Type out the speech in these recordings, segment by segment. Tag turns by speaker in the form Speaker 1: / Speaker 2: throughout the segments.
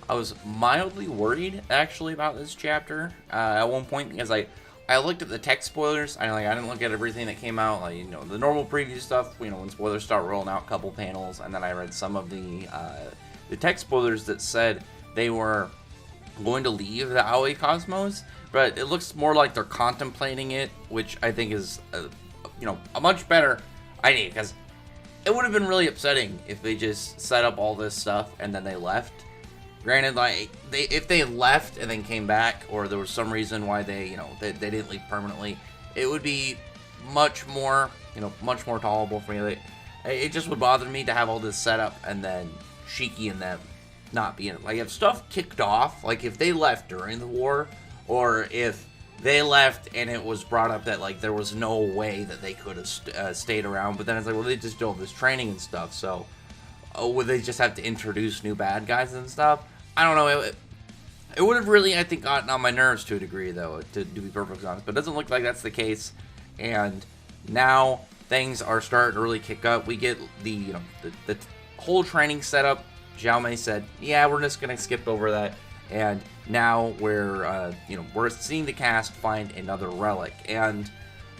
Speaker 1: I was mildly worried actually about this chapter at one point because I looked at the tech spoilers. I didn't look at everything that came out, like the normal preview stuff. When spoilers start rolling out, a couple panels, and then I read some of the tech spoilers that said they were going to leave the Aoi Cosmos, but it looks more like they're contemplating it, which I think is a much better idea, because it would have been really upsetting if they just set up all this stuff and then they left. Granted, if they left and then came back, or there was some reason why they didn't leave permanently, it would be much more tolerable for me. It just would bother me to have all this set up and then Shiki and them not be in it. Like, if stuff kicked off, like if they left during the war, or if they left and it was brought up that there was no way that they could have stayed around, but then it's like, well, they just do all this training and stuff, so would they just have to introduce new bad guys and stuff? I don't know. It would have really, I think, gotten on my nerves to a degree, though, to be perfectly honest. But it doesn't look like that's the case. And now things are starting to really kick up. We get the whole training setup. Xiao Mei said, "Yeah, we're just gonna skip over that." And now we're seeing the cast find another relic. And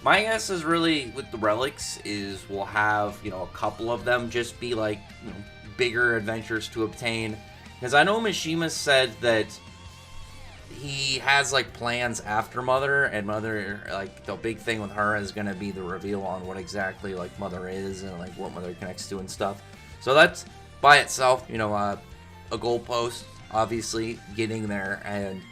Speaker 1: my guess is really with the relics is we'll have a couple of them just be bigger adventures to obtain. Because I know Mishima said that he has plans after Mother, and Mother, the big thing with her is gonna be the reveal on what exactly Mother is and what Mother connects to and stuff. So that's by itself, a goalpost, obviously getting there, and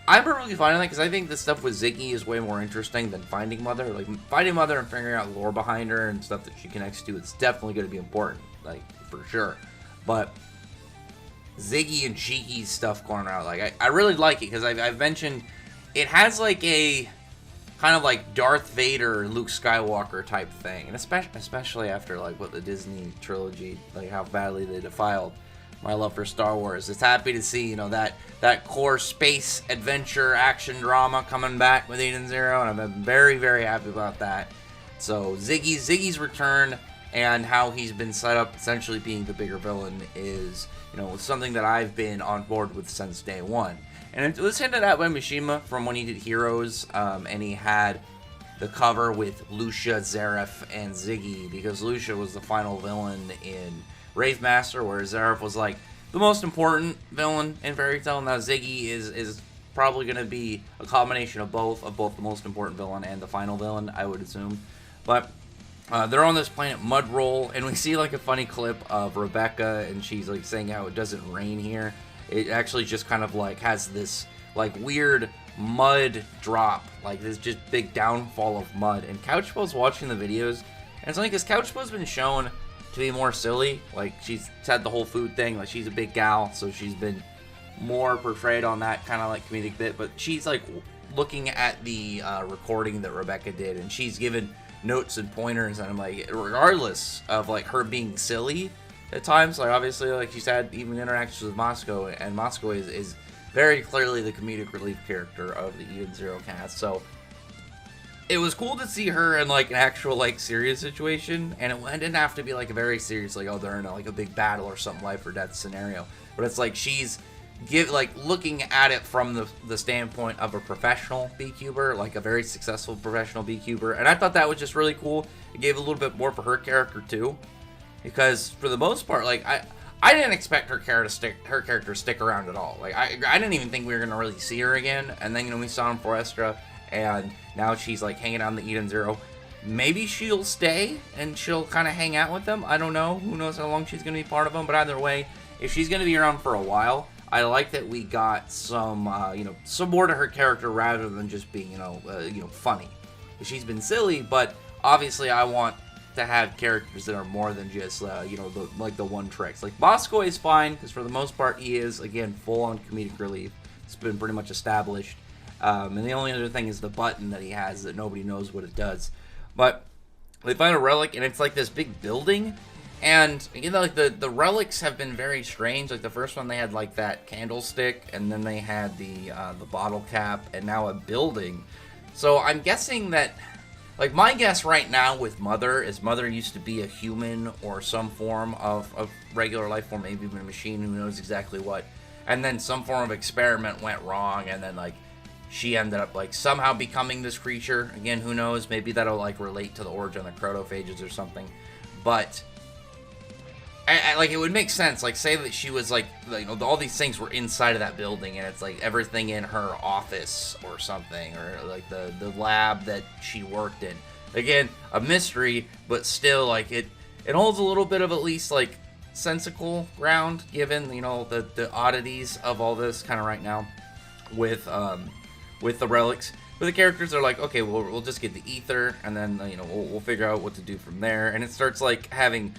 Speaker 1: I'm perfectly fine with that because I think the stuff with Ziggy is way more interesting than finding Mother. Finding Mother and figuring out lore behind her and stuff that she connects to, it's definitely going to be important, for sure. But Ziggy and Shiki's stuff going around, I really like it because I've mentioned it has a kind of Darth Vader and Luke Skywalker type thing, and especially after what the Disney trilogy, how badly they defiled my love for Star Wars. It's happy to see that core space adventure action drama coming back with Eden Zero, and I'm very, very happy about that. So Ziggy's return and how he's been set up essentially being the bigger villain is something that I've been on board with since day one. And it was hinted at by Mishima from when he did Heroes, and he had the cover with Lucia, Zareth, and Ziggy, because Lucia was the final villain in Rave Master, where Zareth was the most important villain in Fairy Tail. Now Ziggy is probably going to be a combination of both the most important villain and the final villain, I would assume. But they're on this planet Mudroll, and we see a funny clip of Rebecca, and she's saying how it doesn't rain here. It actually just kind of has this weird mud drop, this just big downfall of mud. And Couchpo's watching the videos, and it's funny because Couchpo's been shown to be more silly. She's had the whole food thing, she's a big gal, so she's been more portrayed on that kind of comedic bit. But she's looking at the recording that Rebecca did, and she's given notes and pointers, and I'm regardless of her being silly at times, obviously she's had even interactions with Moscow, and Moscow is very clearly the comedic relief character of the Eden Zero cast. So it was cool to see her in an actual serious situation, and it didn't have to be a very serious they're in a big battle or something, life or death scenario, but it's she's looking at it from the standpoint of a professional beekeeper, a very successful professional beekeeper. And I thought that was just really cool. It gave a little bit more for her character too, because for the most part, I didn't expect her character to stick around at all. I didn't even think we were gonna really see her again. And then we saw her in Forestra, and now she's hanging out in the Eden Zero. Maybe she'll stay and she'll kind of hang out with them. I don't know. Who knows how long she's gonna be part of them? But either way, if she's gonna be around for a while, I like that we got some more to her character rather than just being funny. She's been silly, but obviously I want to have characters that are more than just the one tricks. Bosco is fine because for the most part he is again full on comedic relief. It's been pretty much established, and the only other thing is the button that he has that nobody knows what it does. But they find a relic, and it's this big building. And the relics have been very strange. The first one they had that candlestick, and then they had the bottle cap, and now a building. So I'm guessing that my guess right now with Mother is Mother used to be a human or some form of regular life form, maybe even a machine, who knows exactly what. and then some form of experiment went wrong, and then like she ended up like somehow becoming this creature. Again, who knows? Maybe that'll like relate to the origin of the chronophages or something. But I like, it would make sense. Like, say that she was like, you know, all these things were inside of that building, and it's like everything in her office or something, or like the lab that she worked in. Again, a mystery, but still, like, it holds a little bit of at least like sensical ground, given, you know, the oddities of all this kind of right now with the relics. But the characters are like, okay, well, we'll just get the ether, and then, you know, we'll figure out what to do from there. And it starts like having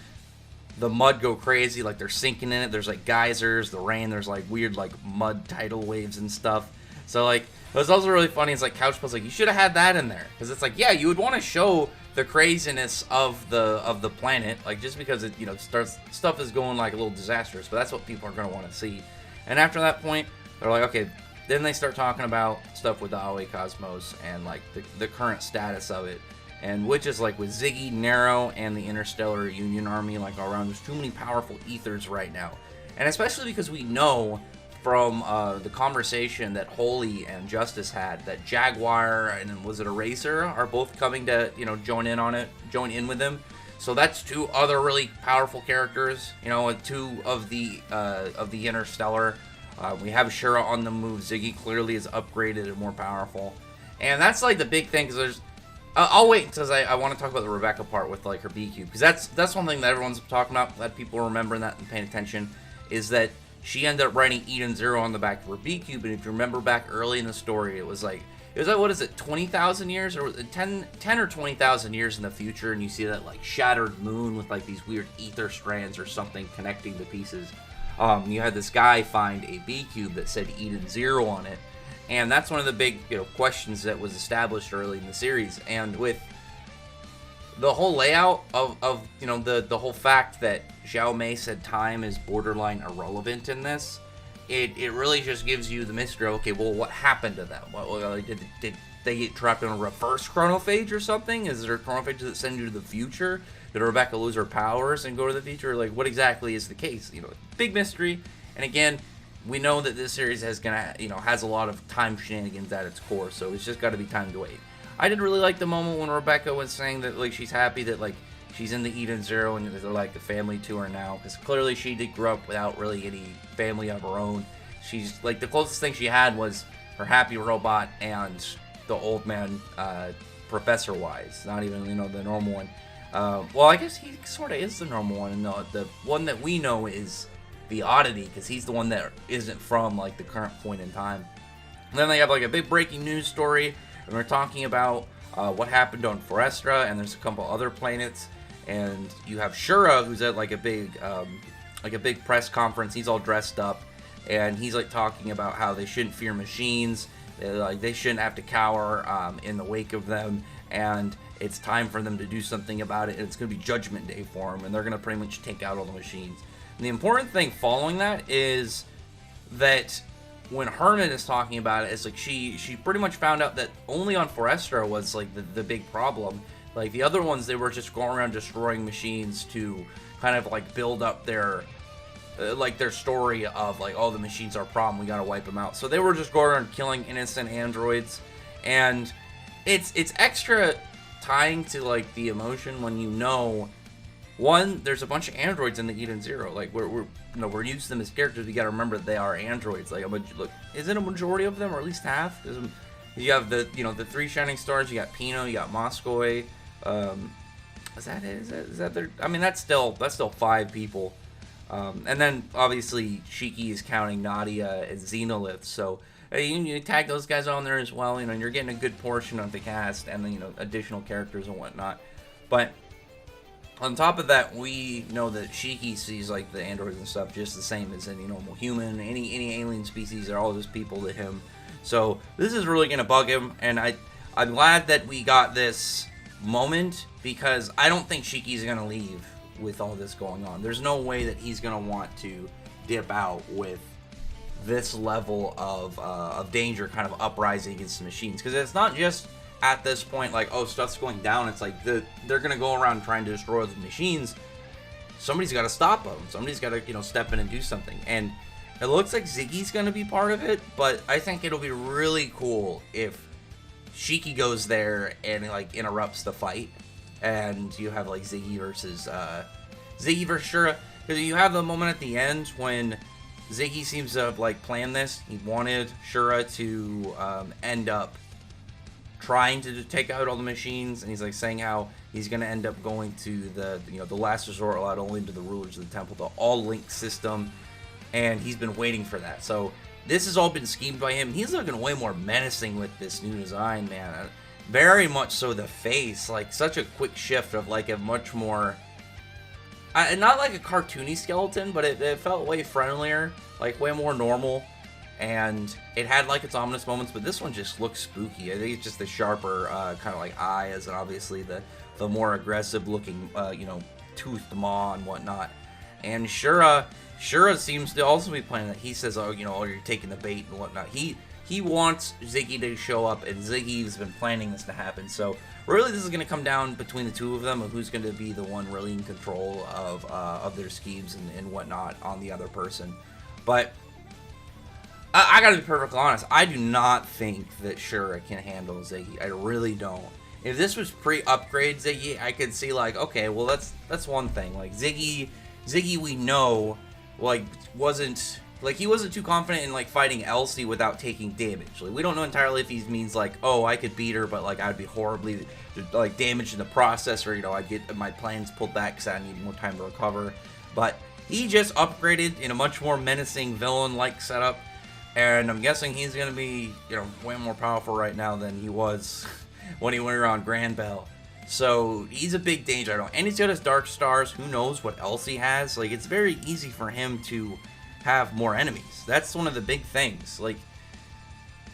Speaker 1: the mud go crazy, like they're sinking in it. There's like geysers, the rain, there's like weird like mud tidal waves and stuff. So like, it was also really funny. It's like Couchpill's like, you should have had that in there, because it's like, yeah, you would want to show the craziness of the planet, like, just because it, you know, stuff is going like a little disastrous, but that's what people are going to want to see. And after that point, they're like, okay, then they start talking about stuff with the Aoi Cosmos and like the current status of it. And which is like with Ziggy, Nero, and the Interstellar Union Army, like all around, there's too many powerful ethers right now. And especially because we know from the conversation that Holy and Justice had, that Jaguar and was it Eraser are both coming to, you know, join in with them. So that's two other really powerful characters, you know, two of the Interstellar. We have Shura on the move. Ziggy clearly is upgraded and more powerful. And that's like the big thing, because there's... I'll wait until I want to talk about the Rebecca part with like her B cube, because that's one thing that everyone's talking about, that people are remembering that and paying attention, is that she ended up writing Eden Zero on the back of her B cube. And if you remember back early in the story, it was like what is it, 20,000 years or 10 or 20,000 years in the future, and you see that like shattered moon with like these weird ether strands or something connecting the pieces. You had this guy find a B cube that said Eden Zero on it. And that's one of the big, you know, questions that was established early in the series. And with the whole layout of you know, the whole fact that Xiao Mei said time is borderline irrelevant in this, it really just gives you the mystery of, okay, well, what happened to them? Did they get trapped in a reverse chronophage or something? Is there a chronophage that sends you to the future? Did Rebecca lose her powers and go to the future? Like, what exactly is the case? You know, big mystery. And again, we know that this series has a lot of time shenanigans at its core, so it's just got to be time to wait. I did really like the moment when Rebecca was saying that like she's happy that like she's in the Eden Zero and they're like the family to her now, because clearly she did grow up without really any family of her own. She's like, the closest thing she had was her happy robot and the old man, Professor Wise, not even, you know, the normal one. Well, I guess he sort of is the normal one, and the one that we know is the oddity, because he's the one that isn't from like the current point in time. And then they have like a big breaking news story, and they're talking about what happened on Forestra, and there's a couple other planets, and you have Shura, who's at like a big press conference. He's all dressed up, and he's like talking about how they shouldn't fear machines, they shouldn't have to cower in the wake of them, and it's time for them to do something about it, and it's going to be Judgment Day for them, and they're going to pretty much take out all the machines. And the important thing following that is that when Herman is talking about it, it's like she pretty much found out that only on Forestra was like the big problem. Like the other ones, they were just going around destroying machines to kind of like build up their story of like, oh, the machines are a problem, we gotta wipe them out. So they were just going around killing innocent androids, and it's extra tying to like the emotion when you know, one, there's a bunch of androids in the Eden Zero. Like we're using them as characters. We gotta remember that they are androids. Like, look, isn't a majority of them, or at least half? You have the three shining stars. You got Pino. You got Moskoy. Is that it? Is that their? I mean, that's still 5 people. And then obviously Shiki is counting Nadia as Xenoliths. So you tag those guys on there as well. You know, you're getting a good portion of the cast and then additional characters and whatnot. But on top of that, we know that Shiki sees like the androids and stuff just the same as any normal human. Any alien species are all just people to him. So this is really gonna bug him, and I'm glad that we got this moment, because I don't think Shiki's gonna leave with all this going on. There's no way that he's gonna want to dip out with this level of danger kind of uprising against the machines, because it's not just at this point like, oh, stuff's going down. It's like they're gonna go around trying to destroy the machines. Somebody's got to stop them. Somebody's got to step in and do something. And It looks like Ziggy's gonna be part of it, but I think it'll be really cool if Shiki goes there and like interrupts the fight, and you have like Ziggy versus Shura. Because you have the moment at the end when Ziggy seems to have like planned this. He wanted Shura to end up trying to take out all the machines, and he's like saying how he's gonna end up going to the the last resort, allowed only to the rulers of the temple, the all link system, and he's been waiting for that. So this has all been schemed by him. He's looking way more menacing with this new design, man. Very much so. The face, like such a quick shift of like a much more, not like a cartoony skeleton, but it felt way friendlier, like way more normal. And it had like its ominous moments, but this one just looks spooky. I think it's just the sharper kind of like eyes, and obviously the more aggressive looking toothed maw and whatnot. And Shura seems to also be playing that. He says, oh, you're taking the bait and whatnot. He wants Ziggy to show up, and Ziggy's been planning this to happen. So really, this is going to come down between the two of them, of who's going to be the one really in control of their schemes and whatnot on the other person. But I gotta be perfectly honest, I do not think that Shura can handle Ziggy. I really don't. If this was pre-upgrade Ziggy, I could see like, okay, well that's one thing. Like Ziggy we know like wasn't too confident in like fighting Elsie without taking damage. Like we don't know entirely if he means like, oh, I could beat her, but like I'd be horribly like damaged in the process, or I'd get my plans pulled back because I need more time to recover. But he just upgraded in a much more menacing villain-like setup. And I'm guessing he's going to be, way more powerful right now than he was when he went around Grand Bell. So he's a big danger. And he's got his Dark Stars. Who knows what else he has? Like, it's very easy for him to have more enemies. That's one of the big things. Like,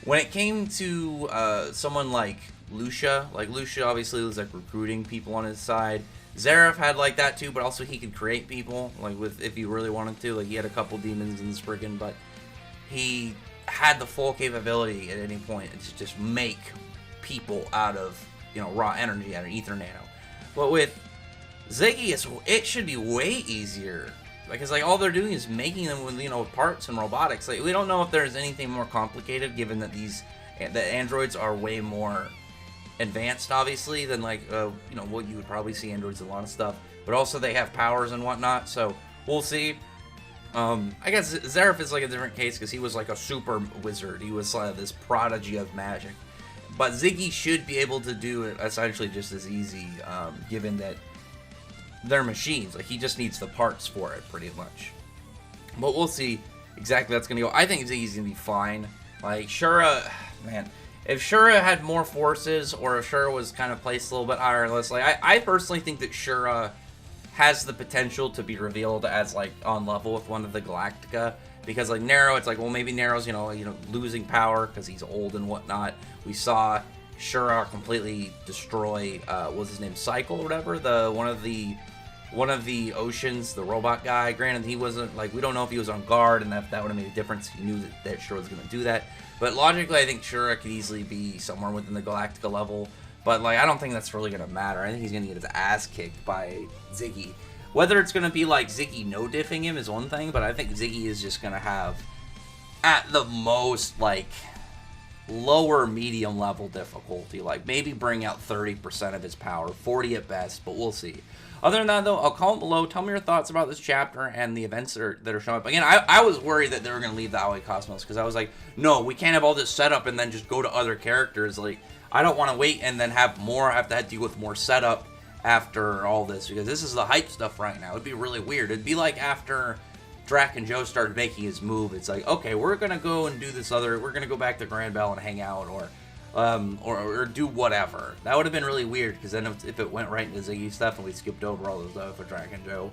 Speaker 1: when it came to someone like Lucia obviously was like recruiting people on his side. Zeref had like that too, but also he could create people, like if he really wanted to. Like, he had a couple demons in Spriggan, but he had the full capability at any point to just make people out of, raw energy, out of ether nano. But with Ziggy, it should be way easier. Because, like, all they're doing is making them with, parts and robotics. Like, we don't know if there's anything more complicated, given that the androids are way more advanced, obviously, than, like, what you would probably see androids in a lot of stuff. But also, they have powers and whatnot, so we'll see. I guess Zeref is like a different case because he was like a super wizard. He was this prodigy of magic. But Ziggy should be able to do it essentially just as easy, given that they're machines. Like, he just needs the parts for it, pretty much. But we'll see exactly that's going to go. I think Ziggy's going to be fine. Like, Shura, man, if Shura had more forces, or if Shura was kind of placed a little bit higher, less, like, I personally think that Shura has the potential to be revealed as like on level with one of the Galactica, because like Nero, it's like, well, maybe Nero's losing power because he's old and whatnot. We saw Shura completely destroy what was his name, Cycle or whatever, one of the oceans, the robot guy. Granted, he wasn't like, we don't know if he was on guard, and that would have made a difference. He knew that Shura was going to do that, but logically I think Shura could easily be somewhere within the Galactica level. But, like, I don't think that's really going to matter. I think he's going to get his ass kicked by Ziggy. Whether it's going to be, like, Ziggy no-diffing him is one thing, but I think Ziggy is just going to have, at the most, like, lower medium level difficulty. Like, maybe bring out 30% of his power, 40 at best, but we'll see. Other than that, though, I'll comment below. Tell me your thoughts about this chapter and the events that are showing up. Again, I was worried that they were going to leave the Aoi Cosmos, because I was like, no, we can't have all this setup and then just go to other characters. Like, I don't want to wait and then have to deal with more setup after all this, because this is the hype stuff right now. It'd be really weird. It'd be like after Drac and Joe started making his move. It's like, okay, we're going to go and do this we're going to go back to Grand Bell and hang out, or do whatever. That would have been really weird, because then if it went right into Ziggy stuff and we skipped over all those stuff for Drac and Joe,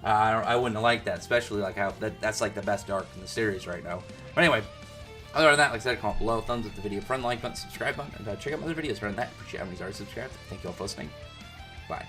Speaker 1: I wouldn't have liked that, especially like how that's like the best arc in the series right now. But anyway, other than that, like I said, comment below, thumbs up the video, friend, like button, subscribe button, and check out my other videos. Other than that, appreciate how many's already subscribed. Thank you all for listening. Bye.